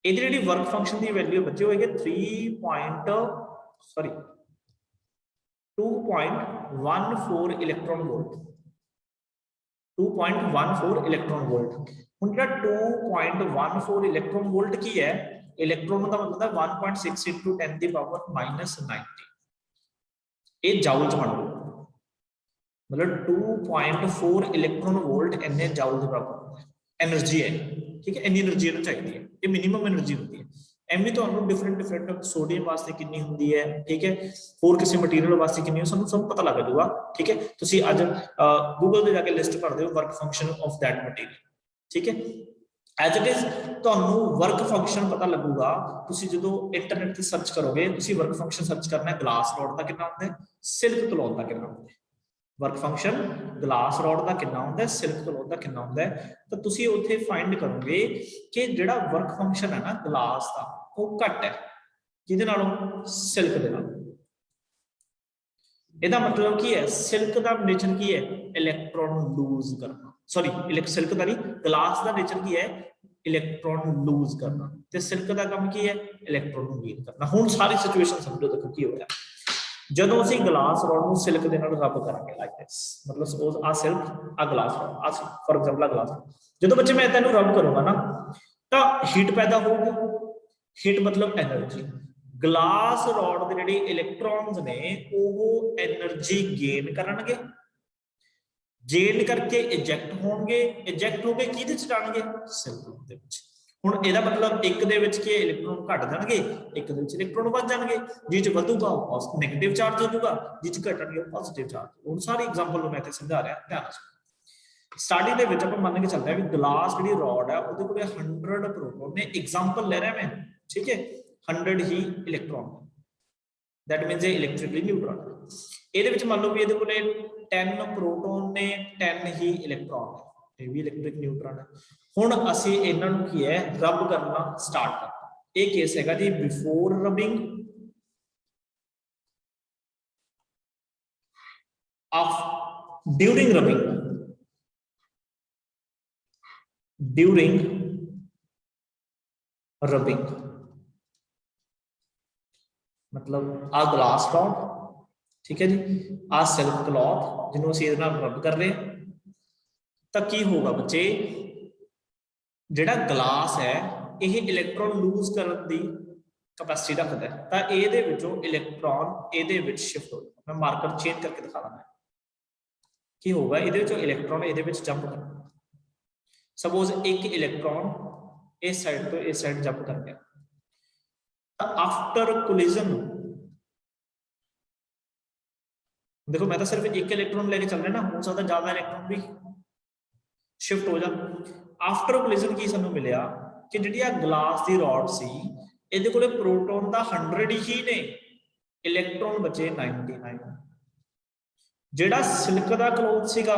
ਇਹਦੀ ਜਿਹੜੀ ਵਰਕ ਫੰਕਸ਼ਨ ਦੀ ਵੈਲਿਊ ਬੱਚੇ ਹੋਏਗੀ 2.14 ਇਲੈਕਟ੍ਰੋਨ ਵੋਲਟ, 2.14 ਇਲੈਕਟ੍ਰੋਨ ਵੋਲਟ। ਹੁਣ ਜਿਹੜਾ 2.14 ਇਲੈਕਟ੍ਰੋਨ ਵੋਲਟ ਕੀ ਹੈ, ਇਲੈਕਟ੍ਰੋਨ ਦਾ ਮਤਲਬ ਹੈ 1.6 into 10 ਦੀ ਪਾਵਰ -90, ਇਹ ਜਾਊਲ ਚ ਬਣ ਲਓ, ਮਤਲਬ 2.4 ਇਲੈਕਟ੍ਰੋਨ ਵੋਲਟ ਇੰਨੇ ਜਾਊਲ ਦੇ ਬਰਾਬਰ એનર્ਜੀ ਹੈ, ਠੀਕ ਹੈ। ਇੰਨੀ એનર્ਜੀ ਇਹਨੂੰ ਚਾਹੀਦੀ ਹੈ, ਇਹ ਮਿਨੀਮਮ એનર્ਜੀ ਹੁੰਦੀ ਹੈ। ਐਵੇਂ ਤੁਹਾਨੂੰ ਡਿਫਰੈਂਟ ਸੋਡੀਅਮ ਵਾਸਤੇ ਕਿੰਨੀ ਹੁੰਦੀ ਹੈ, ਠੀਕ ਹੈ, ਹੋਰ ਕਿਸੇ ਮਟੀਰੀਅਲ ਵਾਸਤੇ ਕਿੰਨੀ, ਸਾਨੂੰ ਸਭ ਪਤਾ ਲੱਗ ਜਾਊਗਾ, ਠੀਕ ਹੈ। ਤੁਸੀਂ ਅੱਜ ਗੂਗਲ ਤੇ ਜਾ ਕੇ ਲਿਸਟ ਭਰ ਦਿਓ work function of that material, ਠੀਕ ਹੈ। ਐਜ਼ ਇਟ ਇਜ਼ ਤੁਹਾਨੂੰ ਵਰਕ ਫੰਕਸ਼ਨ ਪਤਾ ਲੱਗੂਗਾ, ਤੁਸੀਂ ਜਦੋਂ ਇੰਟਰਨੈਟ ਤੇ ਸਰਚ ਕਰੋਗੇ, ਤੁਸੀਂ ਵਰਕ ਫੰਕਸ਼ਨ ਸਰਚ ਕਰਨਾ ਗਲਾਸ ਰੋਡ ਦਾ ਕਿੰਨਾ ਹੁੰਦਾ ਹੈ, ਸਿਲਕ ਕਲੌਥ ਦਾ ਕਿੰਨਾ ਹੁੰਦਾ ਹੈ। ਵਰਕ ਫੰਕਸ਼ਨ ਗਲਾਸ ਰੋਡ ਦਾ ਕਿੰਨਾ ਹੁੰਦਾ ਹੈ, ਸਿਲਕ ਕਲੌਥ ਦਾ ਕਿੰਨਾ ਹੁੰਦਾ ਹੈ, ਤਾਂ ਤੁਸੀਂ ਉੱਥੇ ਫਾਈਂਡ ਕਰੋਗੇ ਕਿ ਜਿਹੜਾ ਵਰਕ ਫੰਕਸ਼ਨ ਹੈ ਨਾ ਗਲਾਸ ਦਾ ਉਹ ਘੱਟ ਹੈ, ਕਿਹਦੇ ਨਾਲੋਂ, ਸਿਲਕ ਦੇ ਨਾਲ। ਇਹਦਾ ਮਤਲਬ ਕੀ ਹੈ, ਸਿਲਕ ਦਾ ਨੇਚਰ ਕੀ ਹੈ, ਇਲੈਕਟ੍ਰੋਨ ਲੂਜ਼ ਕਰਨਾ, ਸੌਰੀ ਸਿਲਕ ਦਾ ਨਹੀਂ, ਗਲਾਸ ਦਾ ਨੇਚਰ ਕੀ ਹੈ, ਇਲੈਕਟ੍ਰੋਨ ਲੂਜ਼ ਕਰਨਾ, ਤੇ ਸਿਲਕ ਦਾ ਕੰਮ ਕੀ ਹੈ, ਇਲੈਕਟ੍ਰੋਨ ਨੂੰ ਗੇਨ ਕਰਨਾ। ਹੁਣ ਸਾਰੀ ਸਿਚੁਏਸ਼ਨ ਸਮਝੋ, ਦੇਖੋ ਕੀ ਹੋਇਆ। ਜਦੋਂ ਅਸੀਂ ਗਲਾਸ ਰੋਡ ਨੂੰ ਸਿਲਕ ਦੇ ਨਾਲ ਰਬ ਕਰਾਂਗੇ ਲਾਈਕ ਦਿਸ, ਮਤਲਬ ਸਪੋਜ਼ ਆ ਸਿਲਕ ਆ ਗਲਾਸ ਰੋਡ, ਆ ਫॉर ਐਗਜ਼ਾਮਪਲ ਆ ਗਲਾਸ, ਜਦੋਂ ਬੱਚੇ ਮੈਂ ਇਹਨੂੰ ਰਬ ਕਰੂੰਗਾ ਨਾ ਤਾਂ ਹੀਟ ਪੈਦਾ ਹੋਊਗੀ, ਹੀਟ ਮਤਲਬ એનર્ਜੀ। ਗਲਾਸ ਰੋਡ ਦੇ ਜਿਹੜੇ ਇਲੈਕਟ੍ਰੋਨਸ ਨੇ ਉਹ એનર્ਜੀ ਗੇਨ ਕਰਨਗੇ, ਗੇਨ ਕਰਕੇ ਇਜੈਕਟ ਹੋਣਗੇ, ਇਜੈਕਟ ਹੋ ਕੇ ਕਿਹਦੇ ਚ ਜਾਣਗੇ, ਸਿਲਕ ਦੇ ਵਿੱਚ। ਹੁਣ ਇਹਦਾ ਮਤਲਬ ਇੱਕ ਦੇ ਵਿੱਚ ਕੀ ਇਲੈਕਟ੍ਰੋਨ ਘਟ ਜਾਣਗੇ, ਇੱਕ ਦੇ ਵਿੱਚ ਇਲੈਕਟ੍ਰੋਨ ਵੱਧ ਜਾਣਗੇ, ਜਿਹ ਚ ਵਧੂਗਾ ਉਹ ਨੈਗੇਟਿਵ ਚਾਰਜ ਹੋ ਜਾਊਗਾ, ਜਿਹ ਚ ਘਟਣਗੇ ਉਹ ਪੋਜ਼ਿਟਿਵ ਚਾਰਜ। ਹੁਣ ਸਾਰੀ ਐਗਜ਼ਾਮਪਲ ਨੂੰ ਮੈਂ ਇੱਥੇ ਸਮਝਾ ਰਿਹਾ, ਧਿਆਨ ਨਾਲ। ਸਟਾਰਟਿੰਗ ਦੇ ਵਿੱਚ ਆਪਾਂ ਮੰਨ ਕੇ ਚੱਲਦੇ ਆ ਵੀ ਗਲਾਸ ਜਿਹੜੀ ਰੋਡ ਹੈ ਉਹਦੇ ਕੋਲੇ 100 ਪ੍ਰੋਟੋਨ ਨੇ, ਐਗਜ਼ਾਮਪਲ ਲੈ ਰਿਹਾ ਮੈਂ, ਠੀਕ ਹੈ, 100 ਹੀ ਇਲੈਕਟ੍ਰੋਨ, that means ਇਹ ਇਲੈਕਟ੍ਰਿਕਲੀ ਨਿਊਟਰਲ। ਇਹਦੇ ਵਿੱਚ ਮੰਨ ਲਓ ਵੀ ਇਹਦੇ ਕੋਲੇ 10 ਪ੍ਰੋਟੋਨ ਨੇ, 10 ਹੀ ਇਲੈਕਟ੍ਰੋਨ ਨੇ, ਇਹ ਵੀ ਇਲੈਕਟ੍ਰਿਕ ਨਿਊਟਰਲ ਹੈ। ਹੁਣ ਅਸੀਂ ਇਹਨਾਂ ਨੂੰ ਕੀ ਹੈ, ਰਬ ਕਰਨਾ ਸਟਾਰਟ ਕਰਨਾ। ਇਹ ਕੇਸ ਹੈਗਾ ਜੀ before rubbing, during rubbing, during rubbing मतलब आ ग्लास रॉड, ठीक है जी, आ सिल्क क्लॉथ जिन्होंने ਅਸੀਂ ਇਹਦੇ ਨਾਲ ਰਬ ਕਰ ਰਹੇ ਤਾਂ ਕੀ ਹੋਗਾ ਬੱਚੇ, ਜਿਹੜਾ ਗਲਾਸ ਹੈ ਇਹ ਇਲੈਕਟ੍ਰੋਨ ਲੂਜ਼ ਕਰਨ ਦੀ ਕਪੈਸਿਟੀ ਰੱਖਦਾ ਹੈ, ਤਾਂ ਇਹਦੇ ਵਿੱਚੋਂ ਇਲੈਕਟ੍ਰੋਨ ਇਹਦੇ ਵਿੱਚ ਸ਼ਿਫਟ ਹੋ ਜਾਊਗਾ। ਮੈਂ ਮਾਰਕਰ ਚੇਂਜ ਕਰਕੇ ਦਿਖਾ ਦਾਂਗਾ ਕੀ ਹੋਗਾ, ਇਹਦੇ ਵਿੱਚੋਂ ਇਲੈਕਟ੍ਰੋਨ ਇਹਦੇ ਵਿੱਚ ਜੰਪ ਕਰਨਾ। ਸਪੋਜ਼ ਇੱਕ ਇਲੈਕਟ੍ਰੋਨ ਇਸ ਸਾਈਡ ਤੋਂ ਇਸ ਸਾਈਡ ਜੰਪ ਕਰ ਗਿਆ, ਤਾਂ ਆਫਟਰ ਕੋਲਿਜ਼ਨ, ਦੇਖੋ ਮੈਂ ਤਾਂ ਸਿਰਫ ਇੱਕ ਇਲੈਕਟ੍ਰੋਨ ਲੈ ਕੇ ਚੱਲ ਰਿਹਾ ਨਾ, ਹੋ ਸਕਦਾ ਜ਼ਿਆਦਾ ਇਲੈਕਟ੍ਰੋਨ ਵੀ ਸ਼ਿਫਟ ਹੋ ਜਾਣ। ਆਫਟਰ ਕੋਲਿਜ਼ਨ ਕੀ ਸਾਨੂੰ ਮਿਲਿਆ ਕਿ ਜਿਹੜੀ ਆ ਗਲਾਸ ਦੀ ਰੋਡ ਸੀ ਇਹਦੇ ਕੋਲੇ ਪ੍ਰੋਟੋਨ ਦਾ 100 ਹੀ ਨੇ, ਇਲੈਕਟ੍ਰੋਨ ਬਚੇ 99। ਜਿਹੜਾ ਸਿਲਕ ਦਾ ਕਲੋਥ ਸੀਗਾ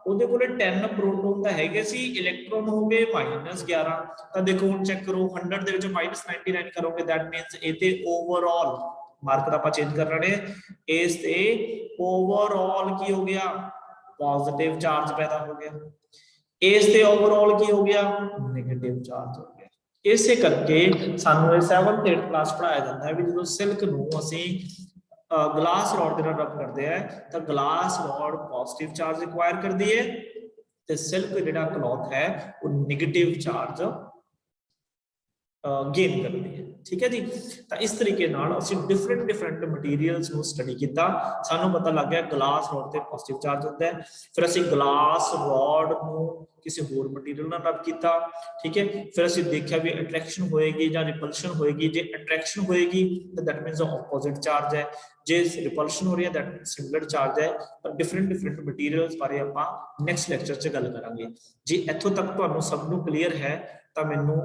ਉਹਦੇ ਕੋਲੇ 10 ਪ੍ਰੋਟੋਨ ਤਾਂ ਹੈਗੇ ਸੀ, ਇਲੈਕਟ੍ਰੋਨ ਹੋ ਗਏ -11। ਤਾਂ ਦੇਖੋ ਹੁਣ ਚੈੱਕ ਕਰੋ, 100 ਦੇ ਵਿੱਚ -99 ਕਰੋਗੇ, ਦੈਟ ਮੀਨਸ ਇਹ ਤੇ ਓਵਰਆਲ ਮਾਰਕਰ ਆਪਾਂ ਚੇਂਜ ਕਰ ਰਹੇ ਨੇ, ਇਸ ਤੇ ਓਵਰਆਲ ਕੀ ਹੋ ਗਿਆ, ਪੋਜ਼ਿਟਿਵ ਚਾਰਜ ਪੈਦਾ ਹੋ ਗਿਆ, ਇਸ ਤੇ ਓਵਰਆਲ ਕੀ ਹੋ ਗਿਆ, ਨੈਗੇਟਿਵ ਚਾਰਜ ਹੋ ਗਿਆ। ਇਸੇ ਕਰਕੇ ਸਾਨੂੰ ਇਹ 7th 8th ਕਲਾਸ ਪੜਾਇਆ ਜਾਂਦਾ ਹੈ ਵੀ ਜਦੋਂ ਸਿਲਕ ਨੂੰ ਅਸੀਂ ਗਲਾਸ ਰੋਡ ਦੇ ਨਾਲ ਰਬ ਕਰਦੇ ਆ ਤਾਂ glass road positive charge require ਕਰਦੀ ਹੈ ਤੇ ਸਿਲਕ ਜਿਹੜਾ ਕਲੌਥ ਹੈ ਉਹ ਨੈਗੇਟਿਵ ਚਾਰਜ ਗੇਨ ਕਰਦੀ ਹੈ, ठीक है जी। तो इस तरीके नाल असीं डिफरेंट मटीरियल्स नूं स्टडी कीता, सानूं पता लग गया ग्लास रॉड ते पॉजिटिव चार्ज हुंदा है। फिर असीं ग्लास रॉड नूं किसी होर मटीरियल नाल रब कीता, ठीक है। फिर असीं देखिया भी अट्रैक्शन होएगी जां रिपल्शन होएगी। जे अट्रैक्शन होएगी तो दैट मीनस ऑपोजिट चार्ज है, जे रिपल्शन हो रही है दैट सिमिलर चार्ज है। पर डिफरेंट मटीरियल्स बारे आपां नैक्सट लैक्चर च गल करांगे। जे इत्थों तक तुहानूं सब नूं क्लीयर है तो मैनूं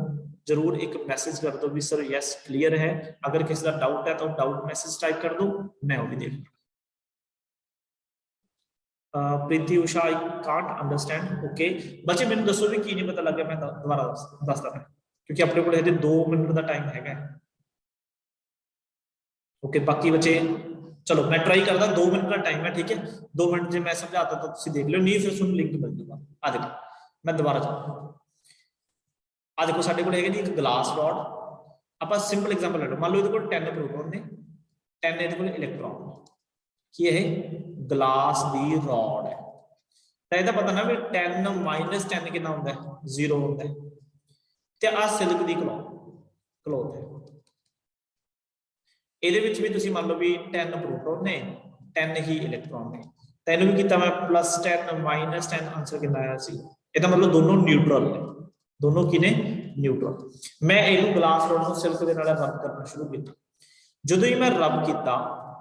जरूर एक मैसेज कर दो भी सर यस क्लियर है। अगर किसी का डाउट है तो डाउट मैसेज टाइप कर दो, मैं वो भी देख लूंगा। प्रीति Usha I can't understand. Okay बच्चे मैंने दसो भी की नहीं पता लग गया, मैं दोबारा दसदा मैं, क्योंकि अपने को 2 मिनट का टाइम है। ओके बाकी बच्चे चलो मैं ट्राई करदा, 2 मिनट का टाइम है, ठीक है। 2 मिनट जो मैं समझाता तो तुम देख लो, नहीं फिर सुन लिंक मिल जाऊगा। आ देखो मैं दोबारा चलूँ, आ देखो साडे कोल हैगे जी एक ग्लास रॉड। आप सिंपल एग्जांपल ले लो, मान लो ये 10 प्रोटॉन ने, 10 ये इलेक्ट्रॉन की है, ग्लास दी रॉड है। तो यह पता ना भी 10 - 10 कितना होता है, 0 होता है। ते आ सिल्क दी क्लॉथ है, ਇਹਦੇ ਵਿੱਚ ਵੀ ਤੁਸੀਂ ਮੰਨ ਲਓ ਵੀ 10 प्रोटॉन ने 10 ही इलेक्ट्रॉन ने। तो ਇਹਨੂੰ ਵੀ ਕੀਤਾ मैं +10 -10 आंसर कितना आया सी। ਇਹਦਾ मतलब दोनों न्यूट्रल ने, दोनों की ने न्यूट्रल। मैं ਇਹਨੂੰ ग्लास रॉड ਨੂੰ सिल्क ਦੇ ਨਾਲ रब करना शुरू किया। ਜਦੋਂ ही मैं रब किया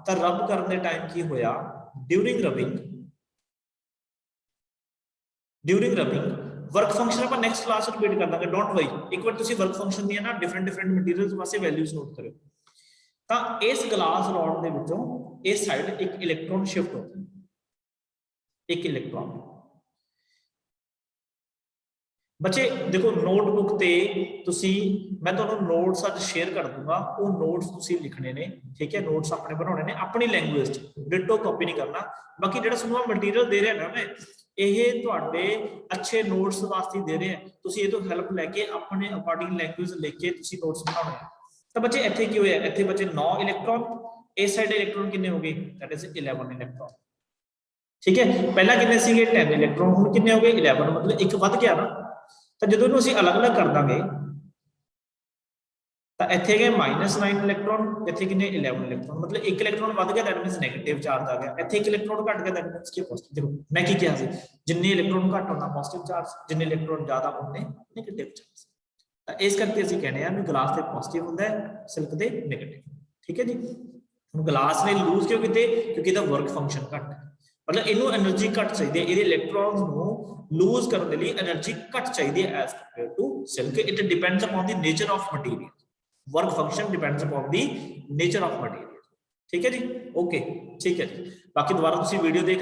तो रब करने टाइम की होया, ड्यूरिंग रबिंग वर्क फंक्शन आप नेक्स्ट क्लास में रिपीट कर देंगे, डोंट वरी। एक बार तुसी वर्क फंक्शन दी ना डिफरेंट मटीरियल्स वास्ते वैल्यूज नोट करो। तो इस ग्लास रॉड दे विचों इस साइड एक इलेक्ट्रॉन शिफ्ट होता है, एक इलेक्ट्रॉन। बच्चे देखो नोटबुक ते तुसी, मैं तुहानू नोट्स अज शेयर कर दूंगा, वो नोट्स तुसी लिखने ने, ठीक है। नोट्स अपने बनाने ने अपनी लैंग्वेज च, डिटो कॉपी नहीं करना। बाकी जिहड़ा तुहानू मटीरियल दे रहा ना मैं, ये तुहाडे अच्छे नोट्स वास्ते दे रहे हैं, तुसी ये तो हेल्प लैके अपने अकॉर्डिंग लैंग्वेज लिख के तुसी नोट्स बनाने हैं। तो बच्चे इत्थे की होया, इत्थे बच्चे 9 इलेक्ट्रॉन, इस साइड इलेक्ट्रॉन कितने हो गए, दैट इज 11 इलेक्ट्रॉन, ठीक है। पहला कितने सीगे 10 इलेक्ट्रॉन, हुण कितने हो गए 11, मतलब एक वध गया ना। तो जो दोनों ਅਸੀਂ अलग-अलग कर देंगे तो ਇੱਥੇ ਗਏ -9 इलेक्ट्रॉन, ਇੱਥੇ ਕਿੰਨੇ 11 इलेक्ट्रॉन, मतलब एक इलेक्ट्रॉन ਵੱਧ ਗਿਆ, दैट मींस नेगेटिव चार्ज आ गया। ਇੱਥੇ एक इलेक्ट्रॉन घट गया, दैट मींस कि पॉजिटिव। देखो मैं की किया ਸੀ, जिन्ने इलेक्ट्रॉन घट होना पॉजिटिव चार्ज, जिन्ने इलेक्ट्रॉन ज्यादा होने नेगेटिव चार्ज। तो इस करके ਅਸੀਂ कहने हैं भी ग्लास ਤੇ पॉजिटिव ਹੁੰਦਾ है, सिल्क ਤੇ नेगेटिव, ठीक है जी। ਹੁਣ ग्लास ने लूज क्यों किए, क्योंकि ਇਹਦਾ वर्क फंक्शन घट है, मतलब ਇਹਨੂੰ एनर्जी घट चाहिए, ਇਹਦੇ इलेक्ट्रॉन्स ਨੂੰ लूज करने के लिए एनर्जी घट चाहिए as compare to silk. It depends upon the nature of material, work function depends upon the nature of material, ठीक है जी। ओके ठीक है जी। बाकी दोबारा तुसी वीडियो देख